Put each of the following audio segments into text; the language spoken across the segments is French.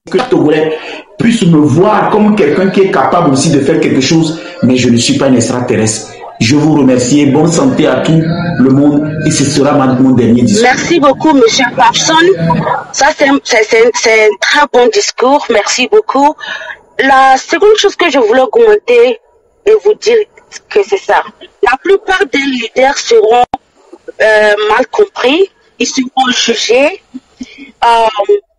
que les Togolais puissent me voir comme quelqu'un qui est capable aussi de faire quelque chose, mais je ne suis pas un extraterrestre. Je vous remercie. Bonne santé à tout le monde et ce sera mon dernier discours. Merci beaucoup, Monsieur Papson. Ça, c'est un très bon discours. Merci beaucoup. La seconde chose que je voulais augmenter et vous dire que c'est ça. La plupart des leaders seront mal compris, ils seront jugés.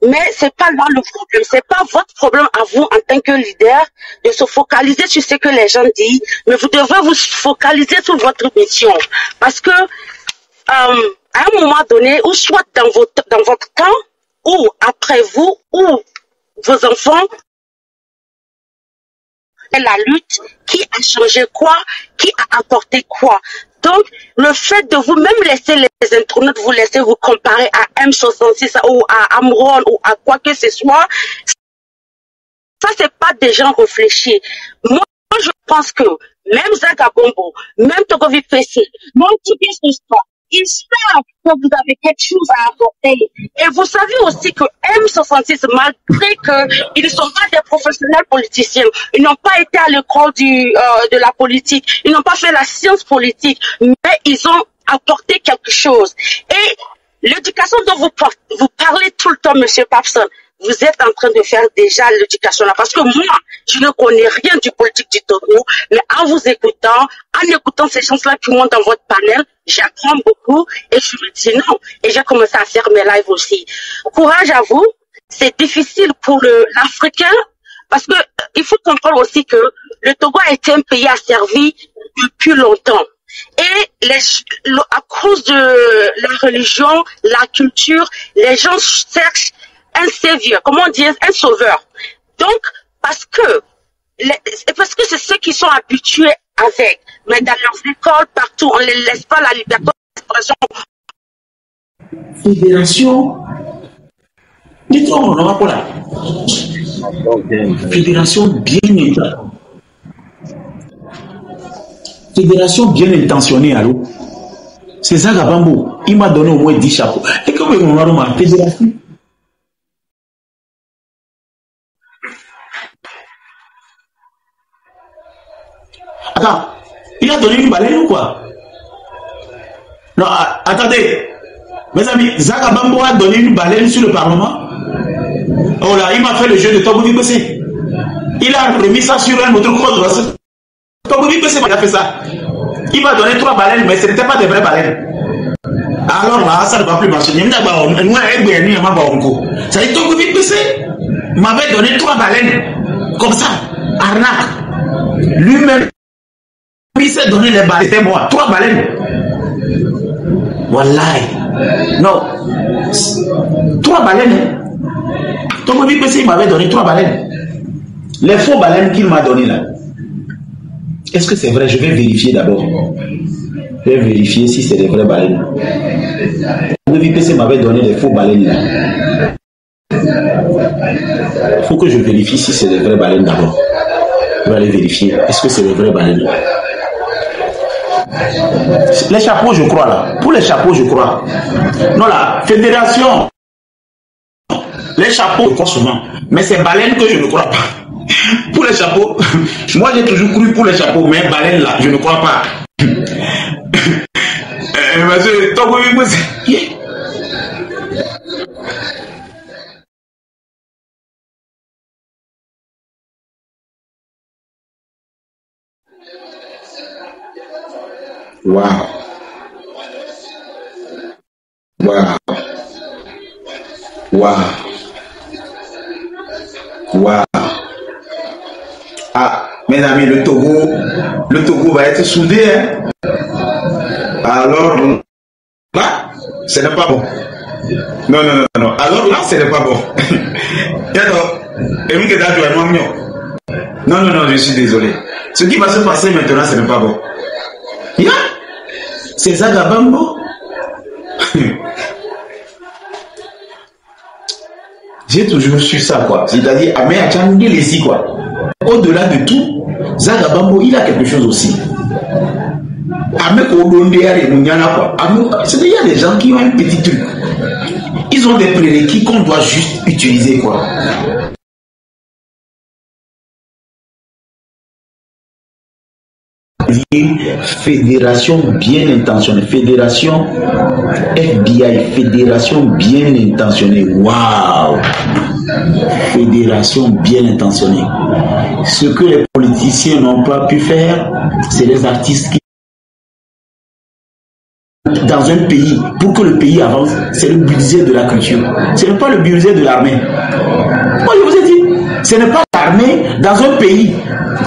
Mais c'est pas là le problème, c'est pas votre problème à vous en tant que leader de se focaliser sur ce que les gens disent, mais vous devez vous focaliser sur votre mission, parce que à un moment donné, ou soit dans votre temps, ou après vous, ou vos enfants, la lutte, qui a changé quoi, qui a apporté quoi. Donc, le fait de vous-même laisser les internautes vous laisser vous comparer à M66 ou à Amron ou à quoi que ce soit, ça, c'est pas des gens réfléchis. Moi, je pense que même Zagabombo, même Togovi PC, même Tiki Suspa, ils savent que vous avez quelque chose à apporter. Et vous savez aussi que M66, malgré qu'ils ne sont pas des professionnels politiciens, ils n'ont pas été à l'école de la politique, ils n'ont pas fait la science politique, mais ils ont apporté quelque chose. Et l'éducation dont vous parlez tout le temps, Monsieur Papson, vous êtes en train de faire déjà l'éducation là. Parce que moi, je ne connais rien du politique du Togo, mais en vous écoutant, en écoutant ces gens-là qui montent dans votre panel, j'apprends beaucoup et je me dis non. Et j'ai commencé à faire mes lives aussi. Courage à vous. C'est difficile pour l'Africain parce que il faut comprendre aussi que le Togo a été un pays asservi depuis longtemps. Et à cause de la religion, la culture, les gens cherchent un savior, comment dire, un sauveur. Donc, parce que c'est ceux qui sont habitués avec, mais dans leurs écoles, partout, on ne les laisse pas la liberté d'expression. Fédération, dites-moi, on va pas là. Fédération bien intentionnée, allô. C'est Zagabambo, il m'a donné au moins 10 chapeaux. Et comme on a ma fédération. Attends, il a donné une baleine ou quoi? Non, attendez. Mes amis, Zagabambo a donné une baleine sur le Parlement. Oh là, il m'a fait le jeu de Togo PC. Il a remis ça sur un autre code. Togo PC m'a fait ça. Il m'a donné 3 baleines, mais ce n'était pas des vraies baleines. Alors là, ça ne va plus marcher. Ça dit Togo PC m'avait donné 3 baleines. Comme ça, arnaque. Lui-même, il s'est donné les baleines. C'était moi, 3 baleines. Wallahi. Non. 3 baleines. Togo PC m'avait donné 3 baleines. Les faux baleines qu'il m'a donné là. Est-ce que c'est vrai? Je vais vérifier d'abord. Je vais vérifier si c'est des vraies baleines. Le VPC m'avait donné des faux baleines là. Il faut que je vérifie si c'est des vraies baleines d'abord. Je vais aller vérifier. Est-ce que c'est des vraies baleines? Les chapeaux, je crois là. Pour les chapeaux, je crois. Non, la fédération. Les chapeaux, je crois souvent. Mais c'est baleines que je ne crois pas. Pour les chapeaux, moi j'ai toujours cru pour les chapeaux, mais baleine là, je ne crois pas. Monsieur, wow. Wow. Wow. Wow. Ah, mes amis, le Togo va être soudé. Hein? Alors, là, ce n'est pas bon. Non. Alors là, ce n'est pas bon. Non, je suis désolé. Ce qui va se passer maintenant, ce n'est pas bon. Yeah? C'est Zagabambo. J'ai toujours su ça, quoi. C'est-à-dire, quoi. Au-delà de tout, Zagabambo, il a quelque chose aussi. Il y a des gens qui ont un petit truc. Ils ont des prérequis qu'on doit juste utiliser, quoi. dire fédération bien intentionnée, fédération FBI, fédération bien intentionnée. Waouh! Fédération bien intentionnée. Ce que les politiciens n'ont pas pu faire, c'est les artistes qui dans un pays, pour que le pays avance, c'est le budget de la culture. Ce n'est pas le budget de l'armée. Moi, je vous ai dit, ce n'est pas l'armée dans un pays.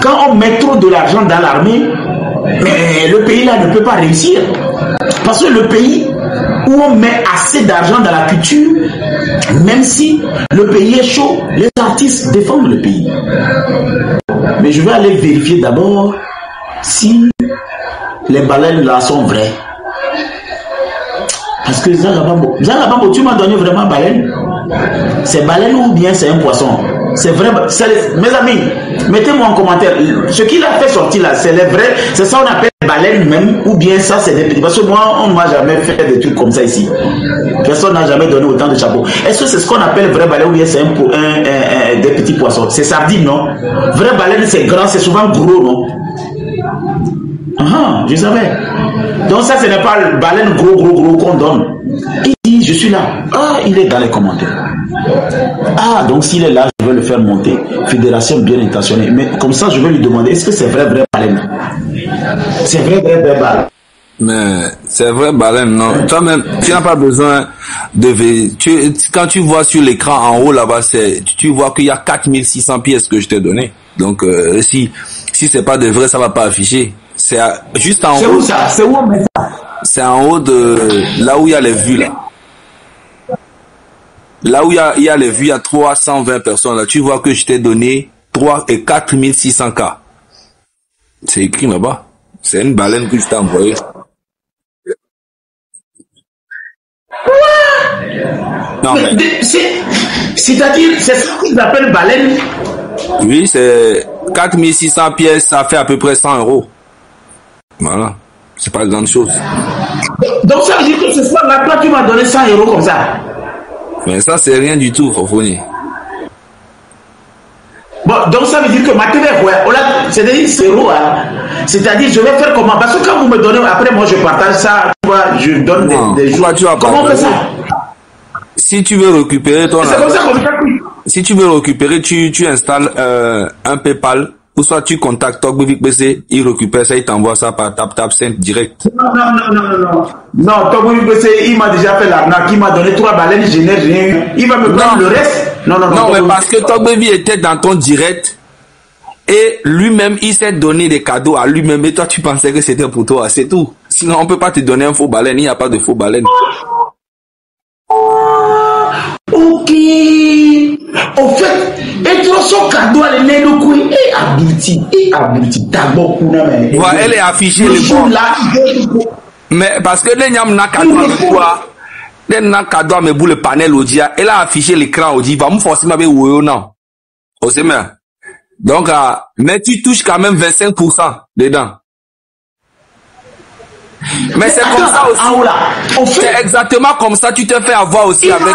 Quand on met trop de l'argent dans l'armée, le pays là ne peut pas réussir. Parce que le pays où on met assez d'argent dans la culture, même si le pays est chaud, les artistes défendent le pays. Mais je vais aller vérifier d'abord si les baleines là sont vraies. Parce que Zagabambo, tu m'as donné vraiment baleine. C'est baleine ou bien c'est un poisson? C'est vrai. Mes amis, mettez-moi en commentaire. Ce qu'il a fait sortir là, c'est les vrais. C'est ça qu'on appelle baleine même, ou bien ça c'est des petits. Parce que moi, on ne m'a jamais fait des trucs comme ça ici. Personne n'a jamais donné autant de chapeaux. Est-ce que c'est ce qu'on appelle vrai baleine ou bien c'est des petits poissons? C'est sardine, non? Vrai baleine, c'est grand, c'est souvent gros, non? Ah, je savais. Donc ça, ce n'est pas le baleine gros qu'on donne. Il dit, je suis là. Ah, il est dans les commentaires. Ah, donc s'il est là, je vais le faire monter. Fédération bien intentionnée. Mais comme ça, je vais lui demander, est-ce que c'est vrai baleine? C'est vrai baleine. Mais c'est vrai baleine, non. Toi-même, tu n'as pas besoin de... Quand tu vois sur l'écran en haut là-bas, tu vois qu'il y a 4600 pièces que je t'ai donné. Donc, si c'est pas de vrai, ça va pas afficher. C'est juste en haut. C'est où ça? C'est où on met ça? C'est en haut de là où il y a les vues là. Là où il y a les vues, il y a 320 personnes là. Tu vois que je t'ai donné 3 et 4600 K. C'est écrit là-bas. C'est une baleine que je t'ai envoyée. Non, mais... C'est-à-dire, c'est ça qu'ils appellent baleine? Oui, c'est 4600 pièces, ça fait à peu près 100 €. Voilà. C'est pas grande chose. Donc ça veut dire que ce soir là, toi tu m'as donné 100 € comme ça. Mais ça, c'est rien du tout, Fofoni. Bon, donc ça veut dire que ma télé, c'est-à-dire 0, hein. C'est-à-dire, je vais faire comment? Parce que quand vous me donnez, après moi je partage ça, tu vois, je donne des jours. Comment on fait ça? Si tu veux récupérer ton... C'est comme ça qu'on fait. Si tu veux récupérer, tu installes un PayPal, ou soit tu contactes Togbevik BC, il récupère ça, il t'envoie ça par TapTapSend direct. Non, Togbevik BC, il m'a déjà fait l'arnaque, il m'a donné 3 baleines, je n'ai rien eu. Il va me prendre le reste. Non, mais parce que Togbevik était dans ton direct, et lui-même, il s'est donné des cadeaux à lui-même, et toi, tu pensais que c'était pour toi, c'est tout. Sinon, on peut pas te donner un faux baleine, il n'y a pas de faux baleine. Ok. Au fait, et toi, son cadeau, elle est le et abouti, d'abord, voilà, elle est affichée le bon. Mais parce que les nyam n'a cadeau avec toi, les n'a cadeau avec vous le panel audia, elle a affiché l'écran audio, va me forcément avec ou non. Au semaine. Donc, mais tu touches quand même 25% dedans. Mais c'est comme ça aussi. C'est exactement comme ça, tu te fais avoir aussi avec...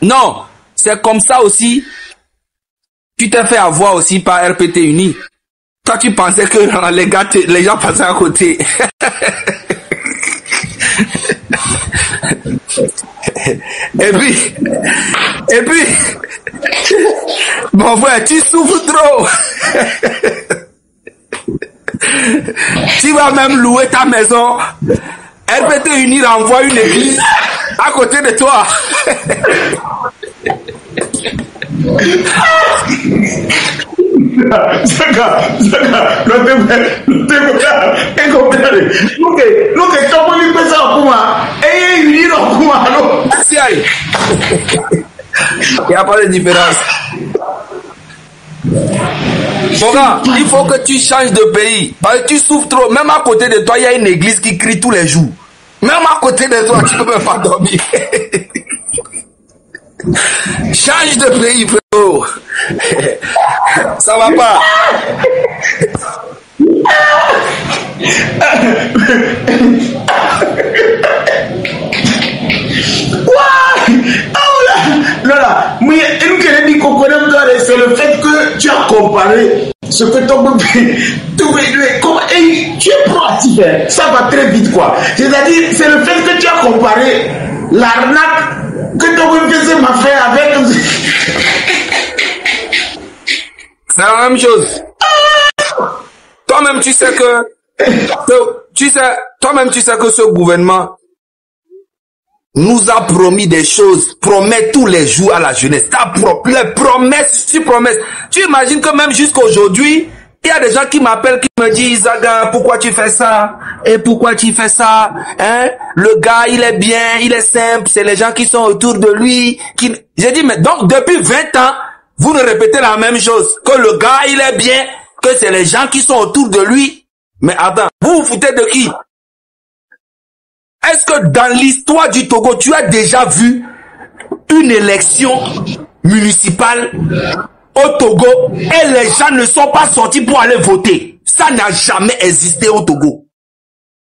Non, c'est comme ça aussi. Tu t'es fait avoir aussi par RPT Uni. Toi, tu pensais que les gens passaient à côté. Et puis, mon frère, tu souffres trop. Tu vas même louer ta maison. RPT Uni renvoie une église à côté de toi. Il n'y a pas de différence. Il faut que tu changes de pays. Parce que tu souffres trop. Même à côté de toi, il y a une église qui crie tous les jours. Même à côté de toi, tu ne peux même pas dormir. Change de pays, frérot. Ça va pas. Lola, c'est le fait que tu as comparé ce que ton tu es proactif, hein. Ça va très vite, quoi. C'est-à-dire, c'est le fait que tu as comparé l'arnaque que Togo faisait m'a fait avec... C'est la même chose. Toi-même, tu sais que... Toi-même, tu sais que ce gouvernement nous a promis des choses, promet tous les jours à la jeunesse. Les promesses, tu imagines que même jusqu'à aujourd'hui, il y a des gens qui m'appellent, qui me disent, Zaga, pourquoi tu fais ça? Et pourquoi tu fais ça? Hein? Le gars, il est bien, il est simple, c'est les gens qui sont autour de lui. J'ai dit, mais donc, depuis 20 ans, vous nous répétez la même chose. Que le gars, il est bien, que c'est les gens qui sont autour de lui. Mais attends, vous vous foutez de qui? Est-ce que dans l'histoire du Togo, tu as déjà vu une élection municipale au Togo et les gens ne sont pas sortis pour aller voter? Ça n'a jamais existé au Togo.